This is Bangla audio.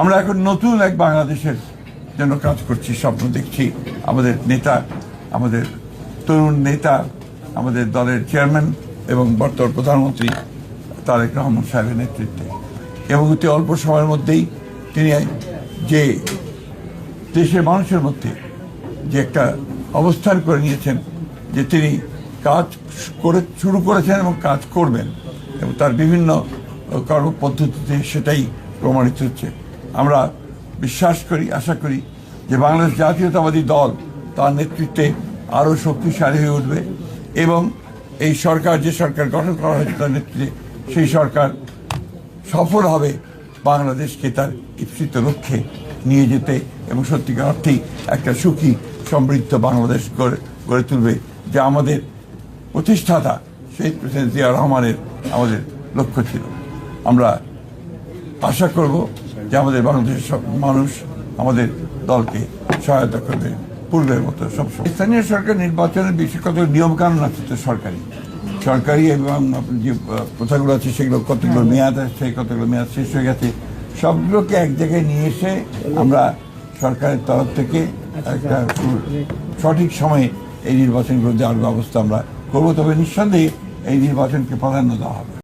আমরা এখন নতুন এক বাংলাদেশের জন্য কাজ করছি, স্বপ্ন দেখছি। আমাদের নেতা, আমাদের তরুণ নেতা, আমাদের দলের চেয়ারম্যান এবং বর্তমান প্রধানমন্ত্রী তারেক রহমান সাহেবের নেতৃত্বে এবং অতি অল্প সময়ের মধ্যেই তিনি যে দেশের মানুষের মধ্যে যে একটা অবস্থান করে নিয়েছেন, যে তিনি কাজ শুরু করেছেন এবং কাজ করবেন, এবং তার বিভিন্ন কর্মপদ্ধতিতে সেটাই প্রমাণিত হচ্ছে। আমরা বিশ্বাস করি, আশা করি যে বাংলাদেশ জাতীয়তাবাদী দল তার নেতৃত্বে আরও শক্তিশালী হয়ে উঠবে এবং এই সরকার, যে সরকার গঠন করা হয়েছে তার নেতৃত্বে, সেই সরকার সফল হবে বাংলাদেশকে তার ইপ্সিত লক্ষ্যে নিয়ে যেতে এবং সত্যিকার অর্থেই একটা সুখী সমৃদ্ধ বাংলাদেশ গড়ে তুলবে, যা আমাদের প্রতিষ্ঠাতা শহীদ প্রেসিডেন্ট জিয়া রহমানের আমাদের লক্ষ্য ছিল। আমরা আশা করব যে আমাদের বাংলাদেশের সব মানুষ আমাদের দলকে সহায়তা করবে পূর্বের মতো সবসময়। স্থানীয় সরকার নির্বাচনের বিষয়ে কতগুলো নিয়মকানুন আছে তো সরকারি এবং যে প্রথাগুলো আছে সেগুলো কতগুলো মেয়াদ আছে, কতগুলো মেয়াদ শেষ হয়ে গেছে, সবগুলোকে এক জায়গায় নিয়ে এসে আমরা সরকারের তরফ থেকে একটা সঠিক সময়ে এই নির্বাচনগুলো দেওয়ার ব্যবস্থা আমরা করবো। তবে নিঃসন্দেহে এই নির্বাচনকে প্রাধান্য দেওয়া হবে।